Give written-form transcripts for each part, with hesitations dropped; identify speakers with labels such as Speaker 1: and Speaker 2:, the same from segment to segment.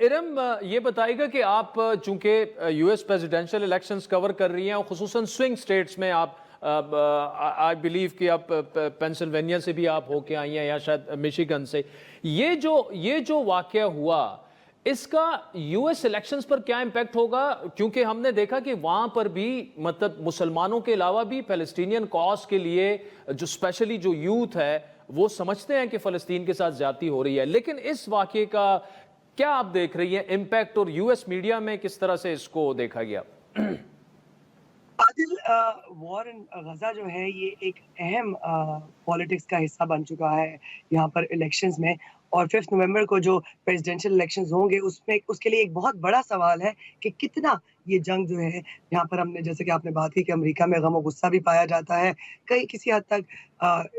Speaker 1: इरम, ये बताइएगा कि आप चूंकि यूएस प्रेसिडेंशियल इलेक्शंस कवर कर रही हैं और खुसूसन स्विंग स्टेट्स में आप आई बिलीव कि आप पेंसिल्वेनिया से भी आप होके आई हैं या शायद मिशिगन से। ये जो वाकया हुआ, इसका यूएस इलेक्शंस पर क्या इम्पैक्ट होगा? क्योंकि हमने देखा कि वहां पर भी मतलब मुसलमानों के अलावा भी पैलेस्टीनियन कॉज के लिए जो स्पेशली जो यूथ है वो समझते हैं कि फ़लस्तीन के साथ ज्यादती हो रही है, लेकिन इस वाकये का क्या आप देख रही हैं इम्पैक्ट, और यूएस मीडिया में किस तरह से इसको देखा गया?
Speaker 2: आदिल, वॉर इन गजा जो है ये एक अहम पॉलिटिक्स का हिस्सा बन चुका है यहाँ पर इलेक्शंस में। और 5 नवंबर को जो प्रेसिडेंशियल इलेक्शंस होंगे उसमें उसके लिए एक बहुत बड़ा सवाल है कि कितना ये जंग जो है यहाँ पर, हमने जैसे कि आपने बात की कि अमेरिका में गम और गुस्सा भी पाया जाता है, कई किसी हद तक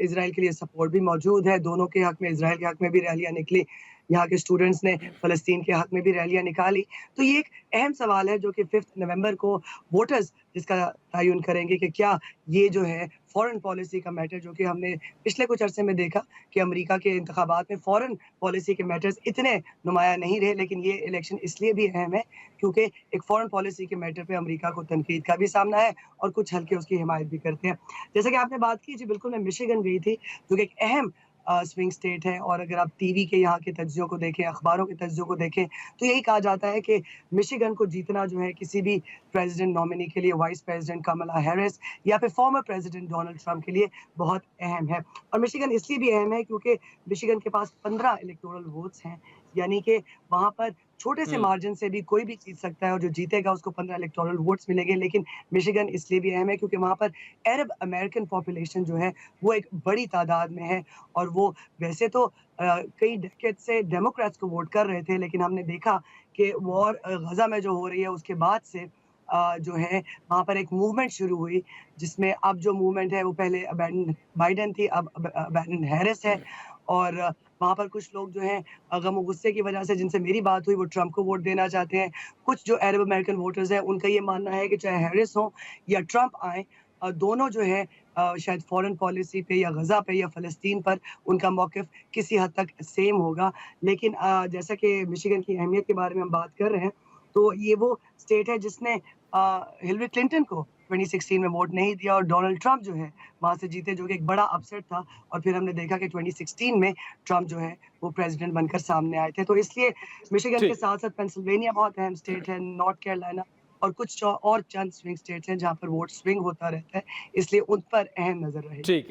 Speaker 2: इसराइल के लिए सपोर्ट भी मौजूद है, दोनों के हक में, इसराइल के हक में भी रैलियां निकली, यहाँ के स्टूडेंट्स ने फ़लस्तीन के हक में भी रैलियां निकाली। तो ये एक अहम सवाल है जो कि 5 नवंबर को वोटर्स जिसका तयन करेंगे कि क्या ये जो है फॉरेन पॉलिसी का मैटर, जो कि हमने पिछले कुछ अरसे में देखा कि अमेरिका के इंतखाबात में फॉरेन पॉलिसी के मैटर्स इतने नुमाया नहीं रहे, लेकिन ये इलेक्शन इसलिए भी अहम है क्योंकि एक फॉरेन पॉलिसी के मैटर पे अमेरिका को तनकीद का भी सामना है और कुछ हल्के उसकी हिमायत भी करते हैं। जैसे कि आपने बात की, जी बिल्कुल, मैं मिशिगन गई थी जो कि एक अहम स्विंग स्टेट है, और अगर आप टीवी के यहाँ के तज्ज़ियों को देखें, अखबारों के तज्ज़ियों को देखें, तो यही कहा जाता है कि मिशिगन को जीतना जो है किसी भी प्रेसिडेंट नॉमिनी के लिए, वाइस प्रेसिडेंट कमला हैरिस या फिर फॉर्मर प्रेसिडेंट डोनाल्ड ट्रंप के लिए बहुत अहम है। और मिशिगन इसलिए भी अहम है क्योंकि मिशिगन के पास 15 इलेक्टोरल वोट्स हैं, यानी कि वहाँ पर छोटे से मार्जिन से भी कोई भी जीत सकता है और जो जीतेगा उसको 15 इलेक्टोरल वोट्स मिलेंगे। लेकिन मिशिगन इसलिए भी अहम है क्योंकि वहाँ पर अरब अमेरिकन पॉपुलेशन जो है वो एक बड़ी तादाद में है, और वो वैसे तो कई डेकेड से डेमोक्रेट्स को वोट कर रहे थे, लेकिन हमने देखा कि वॉर गजा में जो हो रही है उसके बाद से जो है वहाँ पर एक मूवमेंट शुरू हुई, जिसमें अब जो मूवमेंट है वो पहले बाइडेन थी, अब बाइडेन हैरिस है। और वहाँ पर कुछ लोग जो हैं गम और गुस्से की वजह से, जिनसे मेरी बात हुई, वो ट्रंप को वोट देना चाहते हैं। कुछ जो अरब अमेरिकन वोटर्स हैं उनका ये मानना है कि चाहे हैरिस हो या ट्रंप आए, दोनों जो है शायद फॉरेन पॉलिसी पे या गजा पे या फ़लस्तीन पर उनका मौक़िफ़ किसी हद तक सेम होगा। लेकिन जैसा कि मिशिगन की अहमियत के बारे में हम बात कर रहे हैं, तो ये वो स्टेट है जिसने हिलरी क्लिंटन को 2016 में वोट नहीं दिया और डोनाल्ड ट्रंप जो है वहाँ से जीते, जो कि एक बड़ा अपसेट था। और फिर हमने देखा कि 2016 में ट्रंप जो है वो प्रेसिडेंट बनकर सामने आए थे। तो इसलिए मिशिगन के
Speaker 1: ठीक।
Speaker 2: साथ-साथ पेंसिल्वेनिया बहुत अहम स्टेट है, नॉर्थ कैरोलिना और कुछ और चंद स्विंग स्टेट्स हैं जहाँ पर वोट स्विंग होता रहता है, इसलिए उन पर अहम नज़र रहेगी।
Speaker 1: ठीक है।